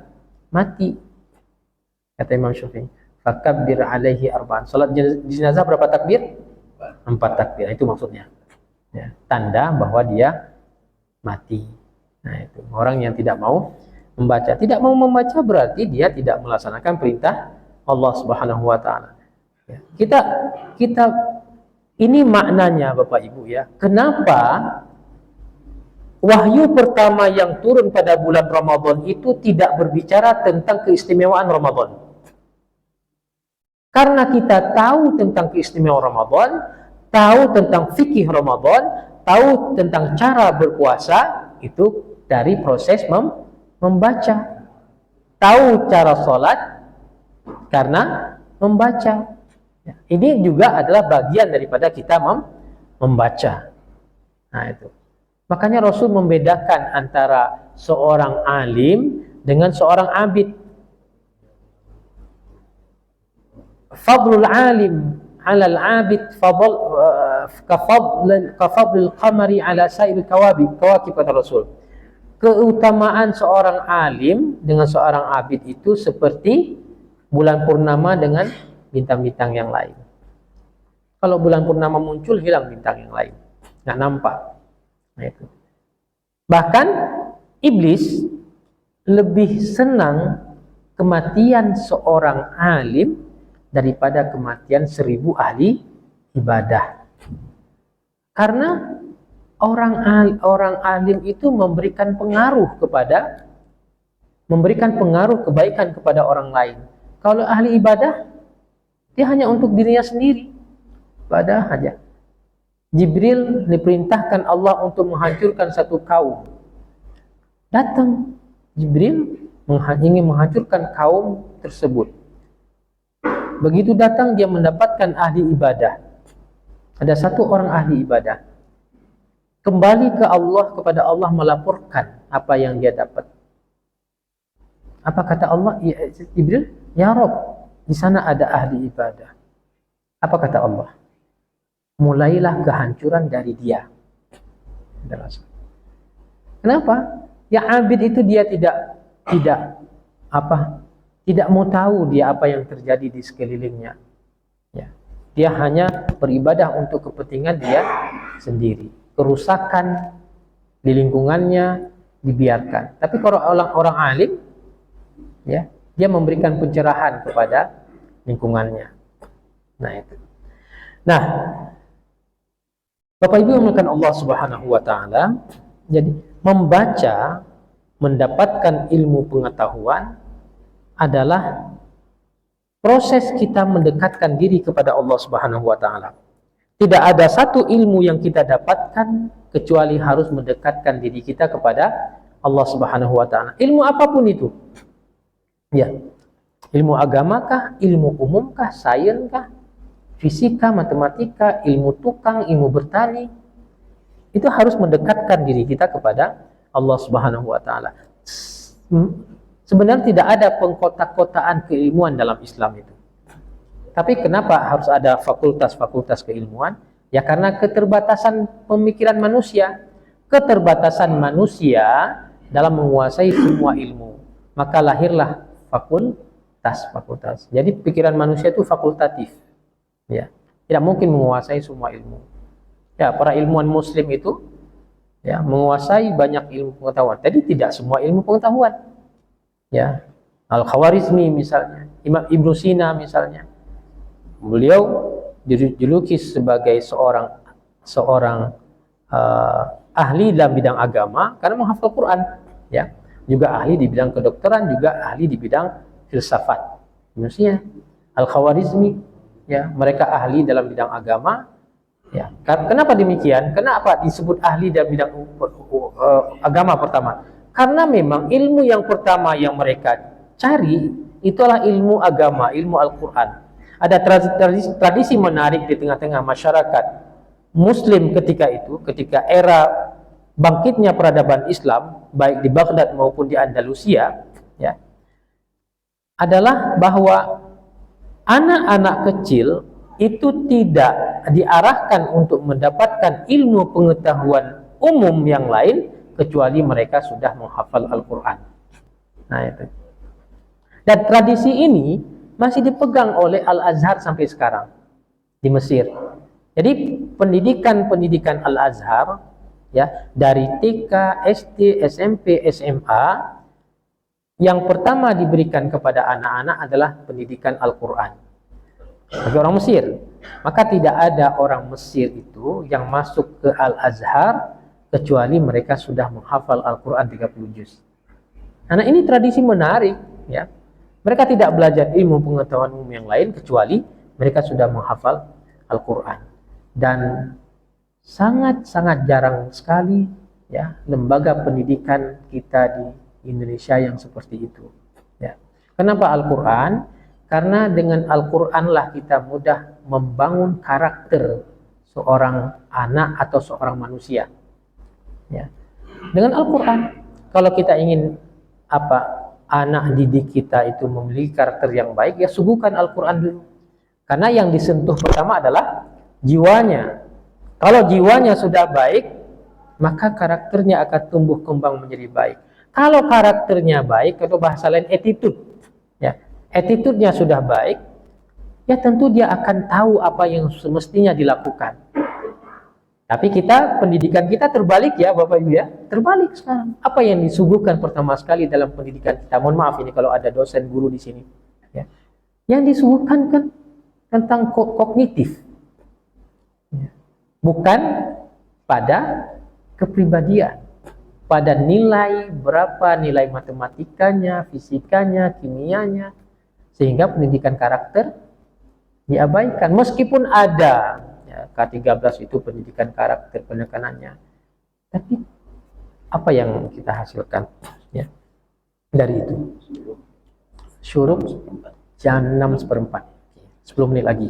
mati, kata Imam Syafi'i. Fakabbir alaihi arba'an. Salat jenazah berapa takbir? 4 takbir. Itu maksudnya, ya, tanda bahwa dia mati. Nah, itu orang yang tidak mau membaca. Tidak mau membaca berarti dia tidak melaksanakan perintah Allah Subhanahu wa taala. Ya. Kita ini maknanya Bapak Ibu, ya. Kenapa wahyu pertama yang turun pada bulan Ramadan itu tidak berbicara tentang keistimewaan Ramadan? Karena kita tahu tentang keistimewaan Ramadan, tahu tentang fikih Ramadan, tahu tentang cara berpuasa itu dari proses membaca. Tahu cara sholat karena membaca. Ini juga adalah bagian daripada kita membaca. Nah, itu. Makanya Rasul membedakan antara seorang alim dengan seorang abid. Fadlul alim 'alal 'abid kafadlil qamari 'ala sairil kawakib, kata Rasul. Keutamaan seorang alim dengan seorang abid itu seperti bulan purnama dengan bintang-bintang yang lain. Kalau bulan purnama muncul, hilang bintang yang lain, nggak nampak. Nah, itu. Bahkan iblis lebih senang kematian seorang alim daripada kematian 1000 ahli ibadah. Karena orang alim itu memberikan pengaruh kebaikan kepada orang lain. Kalau ahli ibadah, dia hanya untuk dirinya sendiri. Ibadah saja. Jibril diperintahkan Allah untuk menghancurkan satu kaum. Datang Jibril ingin menghancurkan kaum tersebut. Begitu datang, dia mendapatkan ahli ibadah. Ada satu orang ahli ibadah. Kembali ke Allah, kepada Allah melaporkan apa yang dia dapat. Apa kata Allah? Ya, Jibril, ya Rob, di sana ada ahli ibadah. Apa kata Allah? Mulailah kehancuran dari dia. Kenapa? Ya abid itu dia tidak mau tahu dia apa yang terjadi di sekelilingnya. Ya. Dia hanya beribadah untuk kepentingan dia sendiri. Kerusakan di lingkungannya dibiarkan. Tapi kalau orang alim, ya, dia memberikan pencerahan kepada lingkungannya. Nah, itu. Nah, Bapak Ibu yang dimuliakan Allah Subhanahu wa taala, jadi membaca, mendapatkan ilmu pengetahuan adalah proses kita mendekatkan diri kepada Allah Subhanahu wa taala. Tidak ada satu ilmu yang kita dapatkan kecuali harus mendekatkan diri kita kepada Allah Subhanahu wa taala. Ilmu apapun itu. Ya. Ilmu agamakah, ilmu umumkah, sainkah, fisika, matematika, ilmu tukang, ilmu bertani, itu harus mendekatkan diri kita kepada Allah Subhanahu wa taala. Sebenarnya tidak ada pengkotak-kotaan keilmuan dalam Islam itu. Tapi kenapa harus ada fakultas-fakultas keilmuan? Ya karena keterbatasan pemikiran manusia, keterbatasan manusia dalam menguasai semua ilmu. Maka lahirlah fakultas-fakultas. Jadi pikiran manusia itu fakultatif. Ya, tidak mungkin menguasai semua ilmu. Ya, para ilmuwan muslim itu ya menguasai banyak ilmu pengetahuan. Jadi tidak semua ilmu pengetahuan. Ya, Al-Khawarizmi misalnya, Imam Ibnu Sina misalnya. Beliau dijuluki sebagai seorang ahli dalam bidang agama karena menghafal Quran, ya. Juga ahli di bidang kedokteran, juga ahli di bidang filsafat. Ibnu Sina, Al-Khawarizmi, ya, mereka ahli dalam bidang agama. Ya, kenapa demikian? Kenapa disebut ahli dalam bidang agama pertama? Karena memang ilmu yang pertama yang mereka cari itulah ilmu agama, ilmu Al-Quran. Ada tradisi menarik di tengah-tengah masyarakat Muslim ketika itu, ketika era bangkitnya peradaban Islam, baik di Baghdad maupun di Andalusia, ya, adalah bahwa anak-anak kecil itu tidak diarahkan untuk mendapatkan ilmu pengetahuan umum yang lain kecuali mereka sudah menghafal Al-Quran. Nah, itu. Dan tradisi ini masih dipegang oleh Al-Azhar sampai sekarang di Mesir. Jadi pendidikan Al-Azhar, ya, dari TK, SD, SMP, SMA, yang pertama diberikan kepada anak-anak adalah pendidikan Al-Quran bagi orang Mesir. Maka tidak ada orang Mesir itu yang masuk ke Al-Azhar kecuali mereka sudah menghafal Al-Quran 30 juz. Karena ini tradisi menarik, ya. Mereka tidak belajar ilmu pengetahuan umum yang lain kecuali mereka sudah menghafal Al-Quran. Dan sangat-sangat jarang sekali, ya, lembaga pendidikan kita di Indonesia yang seperti itu. Ya. Kenapa Al-Quran? Karena dengan Al-Quran lah kita mudah membangun karakter seorang anak atau seorang manusia. Ya. Dengan Al-Quran, kalau kita ingin anak didik kita itu memiliki karakter yang baik, ya suguhkan Al-Quran dulu. Karena yang disentuh pertama adalah jiwanya. Kalau jiwanya sudah baik, maka karakternya akan tumbuh kembang menjadi baik. Kalau karakternya baik, atau bahasa lain attitude, ya, attitude-nya sudah baik, ya tentu dia akan tahu apa yang semestinya dilakukan. Tapi pendidikan kita terbalik ya Bapak Ibu ya, terbalik sekarang. Apa yang disuguhkan pertama sekali dalam pendidikan kita? Mohon maaf ini kalau ada dosen guru di sini. Ya. Yang disuguhkan kan tentang kognitif, ya. Bukan pada kepribadian, pada nilai, berapa nilai matematikanya, fisikanya, kimianya, sehingga pendidikan karakter diabaikan. Meskipun ada ya, K13 itu pendidikan karakter penekanannya, tapi apa yang kita hasilkan ya dari itu? Syuruk jam 6:04, 10 menit lagi.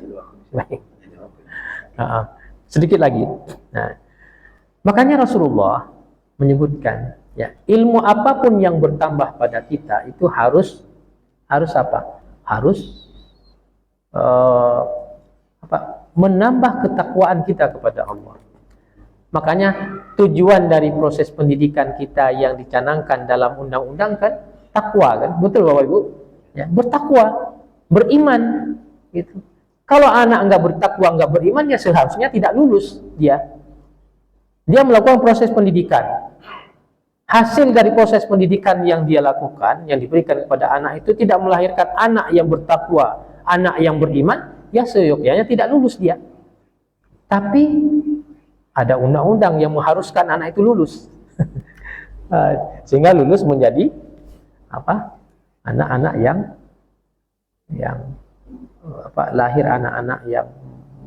Sedikit lagi. Nah, makanya Rasulullah menyebutkan ya, ilmu apapun yang bertambah pada kita itu harus apa? Harus menambah ketakwaan kita kepada Allah. Makanya tujuan dari proses pendidikan kita yang dicanangkan dalam undang-undang kan takwa kan, betul Bapak Ibu? Ya, bertakwa, beriman gitu. Kalau anak enggak bertakwa, enggak beriman, ya seharusnya tidak lulus dia. Dia melakukan proses pendidikan. Hasil dari proses pendidikan yang dia lakukan, yang diberikan kepada anak itu tidak melahirkan anak yang bertakwa, anak yang beriman, ya seyogyanya tidak lulus dia. Tapi ada undang-undang yang mengharuskan anak itu lulus. Sehingga lulus menjadi apa? Anak-anak yang lahir anak-anak yang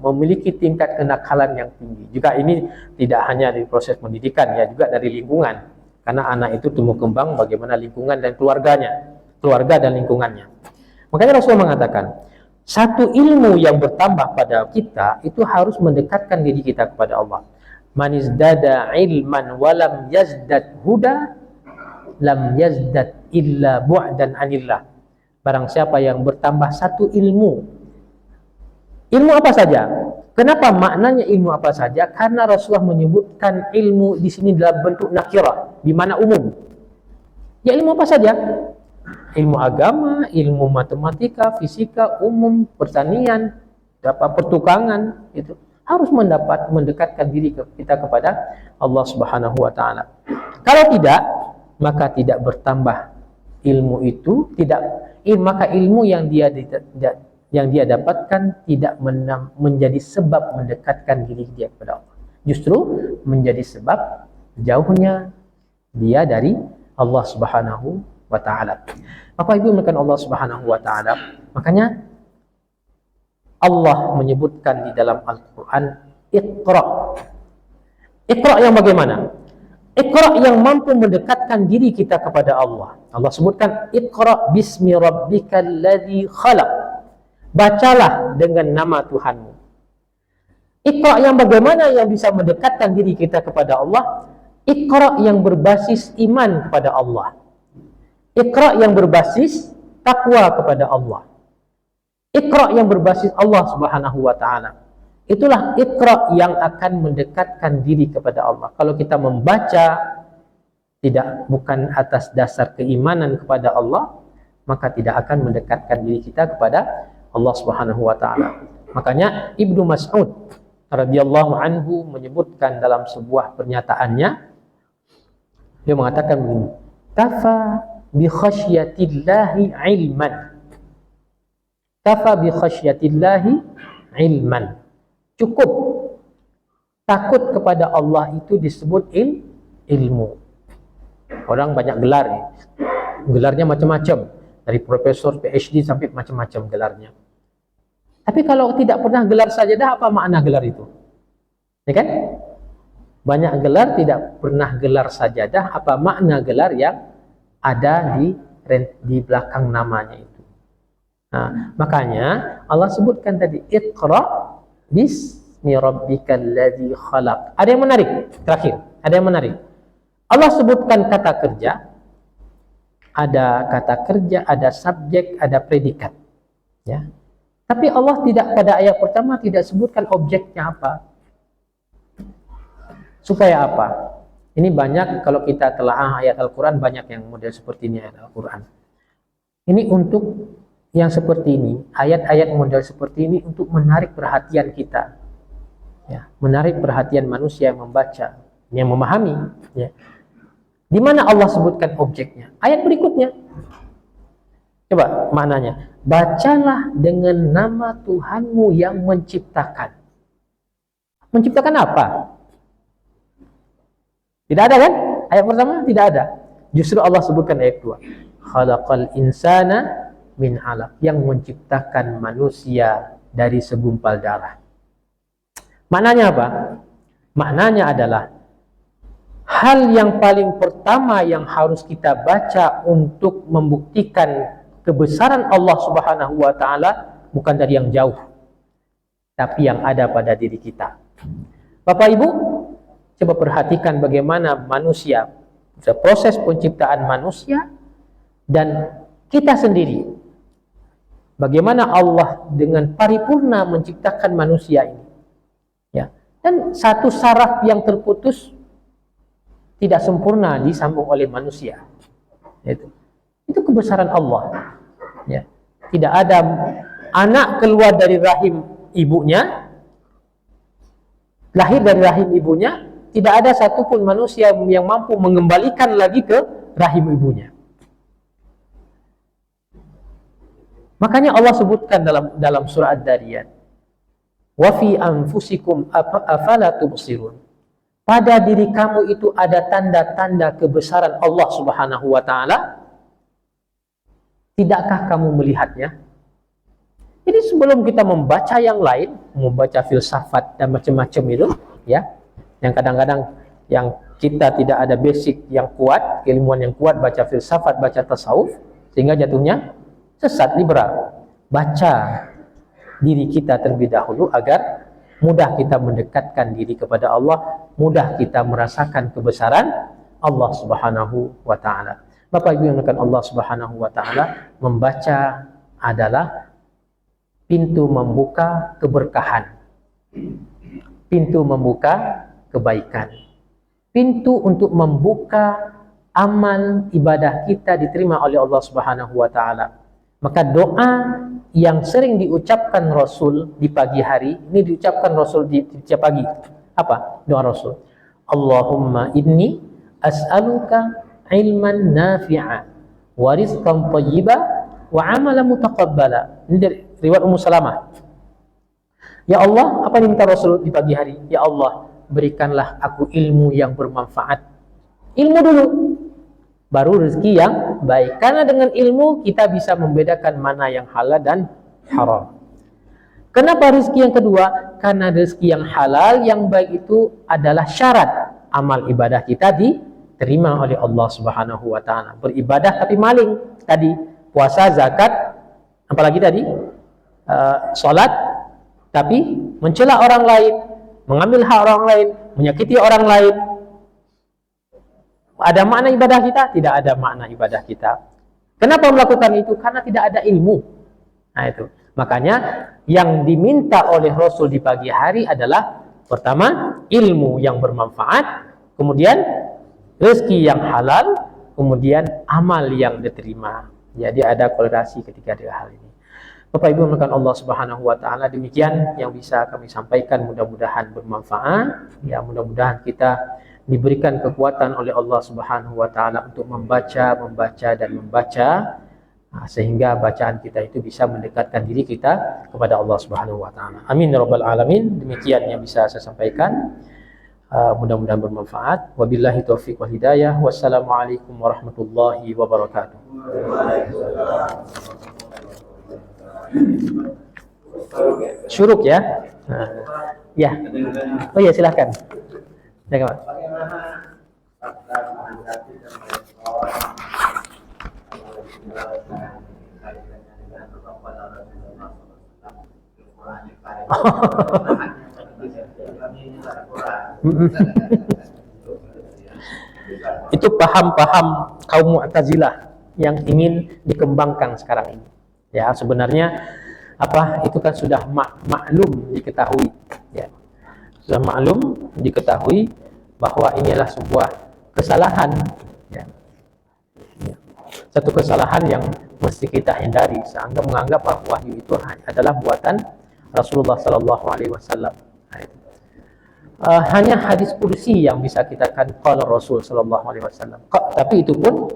memiliki tingkat kenakalan yang tinggi. Juga ini tidak hanya dari proses pendidikan ya, juga dari lingkungan. Karena anak itu tumbuh kembang bagaimana lingkungan dan keluarganya, keluarga dan lingkungannya. Makanya Rasulullah mengatakan, satu ilmu yang bertambah pada kita itu harus mendekatkan diri kita kepada Allah. Man izdada ilman walam yazdad huda lam yazdad illa bu'dan anillah. Barang siapa yang bertambah satu ilmu. Ilmu apa saja? Kenapa maknanya ilmu apa saja? Karena Rasulullah menyebutkan ilmu di sini dalam bentuk nakirah, di mana umum. Ya ilmu apa saja? Ilmu agama, ilmu matematika, fisika, umum, pertanian, pertukangan, itu harus mendekatkan diri kita kepada Allah Subhanahu wa taala. Kalau tidak, maka tidak bertambah ilmu itu, maka ilmu yang dia dapatkan tidak menjadi sebab mendekatkan diri dia kepada Allah. Justru menjadi sebab jauhnya dia dari Allah Subhanahu wa taala. Bapak Ibu menekan Allah Subhanahu wa taala. Makanya Allah menyebutkan di dalam Al-Qur'an Iqra. Iqra yang bagaimana? Iqra yang mampu mendekatkan diri kita kepada Allah. Allah sebutkan Iqra bismi rabbikal ladzi khalaq. Bacalah dengan nama Tuhanmu. Iqra yang bagaimana yang bisa mendekatkan diri kita kepada Allah? Iqra yang berbasis iman kepada Allah. Iqra yang berbasis takwa kepada Allah. Iqra yang berbasis Allah Subhanahu wa taala. Itulah Iqra yang akan mendekatkan diri kepada Allah. Kalau kita membaca bukan atas dasar keimanan kepada Allah, maka tidak akan mendekatkan diri kita kepada Allah Subhanahu wa taala. Makanya Ibnu Mas'ud radhiyallahu anhu menyebutkan dalam sebuah pernyataannya, dia mengatakan begini, kafa bi khasyatillahi ilman. Kafa bi khasyatillahi ilman. Cukup takut kepada Allah itu disebut ilmu. Orang banyak gelar ya. Gelarnya macam-macam, dari profesor, PhD sampai macam-macam gelarnya. Tapi kalau tidak pernah gelar sajadah, apa makna gelar itu? Ya kan? Banyak gelar, tidak pernah gelar sajadah, apa makna gelar yang ada di belakang namanya itu? Nah, makanya Allah sebutkan tadi Iqra bismi rabbikal ladzi khalaq. Ada yang menarik terakhir, ada yang menarik. Allah sebutkan kata kerja, ada subjek, ada predikat. Ya. Tapi Allah pada ayat pertama tidak sebutkan objeknya apa. Supaya apa? Ini banyak kalau kita telaah ayat Al-Quran, banyak yang model seperti ini ayat Al-Quran. Ini untuk yang seperti ini, ayat-ayat model seperti ini untuk menarik perhatian kita, ya, menarik perhatian manusia yang membaca, yang memahami, ya. Di mana Allah sebutkan objeknya? Ayat berikutnya. Coba maknanya. Bacalah dengan nama Tuhanmu yang menciptakan. Menciptakan apa? Tidak ada kan? Ayat pertama tidak ada. Justru Allah sebutkan ayat 2. Khalaqal insana min 'alaq, yang menciptakan manusia dari segumpal darah. Maknanya apa? Maknanya adalah hal yang paling pertama yang harus kita baca untuk membuktikan kebesaran Allah Subhanahu wa taala bukan dari yang jauh, tapi yang ada pada diri kita. Bapak Ibu, coba perhatikan bagaimana manusia, proses penciptaan manusia dan kita sendiri. Bagaimana Allah dengan paripurna menciptakan manusia ini. Ya. Dan satu saraf yang terputus tidak sempurna disambung oleh manusia. Itu kebesaran Allah. Ya. Tidak ada anak keluar dari rahim ibunya, lahir dari rahim ibunya, tidak ada satupun manusia yang mampu mengembalikan lagi ke rahim ibunya. Makanya Allah sebutkan dalam surah Ad-Dariyat, wa fi anfusikum afala tubsirun. Pada diri kamu itu ada tanda-tanda kebesaran Allah Subhanahu wa taala. Tidakkah kamu melihatnya? Jadi sebelum kita membaca yang lain, membaca filsafat dan macam-macam itu, ya, yang kadang-kadang yang kita tidak ada basic yang kuat, keilmuan yang kuat, baca filsafat, baca tasawuf, sehingga jatuhnya sesat, liberal. Baca diri kita terlebih dahulu agar mudah kita mendekatkan diri kepada Allah, mudah kita merasakan kebesaran Allah Subhanahu wa taala. Bapak Ibu yang dimuliakan Allah Subhanahu wa taala, membaca adalah pintu membuka keberkahan, pintu membuka kebaikan, pintu untuk membuka amal ibadah kita diterima oleh Allah Subhanahu wa taala. Maka doa yang sering diucapkan Rasul di pagi hari, ini diucapkan Rasul di setiap pagi. Apa doa Rasul? Allahumma inni as'aluka ilman nafi'a wa rizqan thayyiba wa amalan mutaqabbala. Ini dari riwayat Ummu Salamah. Ya Allah, apa yang minta Rasul di pagi hari? Ya Allah, berikanlah aku ilmu yang bermanfaat. Ilmu dulu, baru rezeki yang baik. Karena dengan ilmu kita bisa membedakan mana yang halal dan haram. Kenapa rezeki yang kedua? Karena rezeki yang halal, yang baik itu adalah syarat amal ibadah kita diterima oleh Allah Subhanahu wa taala. Beribadah tapi maling tadi, puasa, zakat, apalagi tadi salat tapi mencela orang lain, mengambil hak orang lain, menyakiti orang lain. Ada makna ibadah kita? Tidak ada makna ibadah kita. Kenapa melakukan itu? Karena tidak ada ilmu. Nah itu. Makanya yang diminta oleh Rasul di pagi hari adalah pertama ilmu yang bermanfaat, kemudian rezeki yang halal, kemudian amal yang diterima. Jadi ada korelasi ketiga hal ini. Bapak Ibu menekan Allah Subhanahu wa taala, demikian yang bisa kami sampaikan, mudah-mudahan bermanfaat. Ya, mudah-mudahan kita diberikan kekuatan oleh Allah Subhanahu wa taala untuk membaca dan membaca, sehingga bacaan kita itu bisa mendekatkan diri kita kepada Allah Subhanahu wa taala. Amin ya rabbal alamin. Demikian yang bisa saya sampaikan. Mudah-mudahan bermanfaat. Wabillahi taufiq wal hidayah. Wassalamualaikum warahmatullahi wabarakatuh. Syuruk ya. Ya. Oh ya, silahkan. Silakan, Pak. Itu paham-paham kaum Mu'tazilah yang ingin dikembangkan sekarang ini. Ya, sebenarnya itu kan sudah maklum diketahui, ya. Sudah maklum diketahui bahwa ini adalah sebuah kesalahan, ya. Satu kesalahan yang mesti kita hindari, menganggap bahwa wahyu itu adalah buatan Rasulullah Sallallahu Alaihi Wasallam. Hanya hadis kursi yang bisa kita katakan qala Rasul Sallallahu Alaihi Wasallam. Tapi itu pun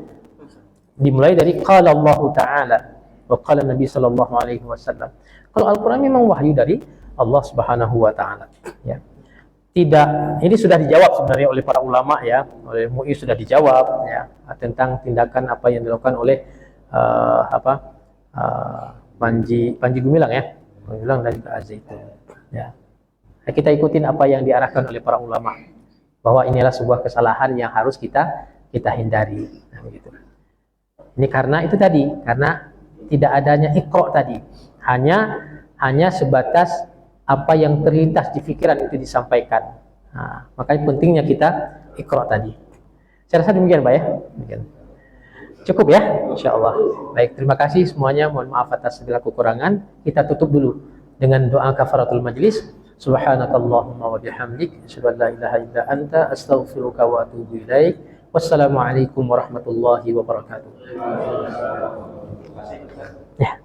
dimulai dari qala Allah Taala wa qala Nabi Sallallahu Alaihi Wasallam. Kalau Al-Quran memang wahyu dari Allah Subhanahu Wa Taala. Ya. Tidak, ini sudah dijawab sebenarnya oleh para ulama ya, oleh MUI sudah dijawab ya tentang tindakan apa yang dilakukan oleh Panji Gumilang ya, Gumilang dan juga Az-Zaitun. Ya. Nah, kita ikutin apa yang diarahkan oleh para ulama bahwa inilah sebuah kesalahan yang harus kita hindari. Nah, begitu. Ini karena itu tadi, karena tidak adanya iqra tadi, hanya sebatas apa yang terlintas di pikiran itu disampaikan. Nah, makanya pentingnya kita iqra tadi. Saya rasa demikian Pak ya. Demikian. Cukup ya, insyaallah. Baik, terima kasih semuanya. Mohon maaf atas segala kekurangan. Kita tutup dulu dengan doa kafaratul majlis. Subhanakallahumma wa bihamdik, asyhadu an la ilaha illa anta, astaghfiruka wa atubu ilaik. Wassalamualaikum warahmatullahi wabarakatuh. Ya.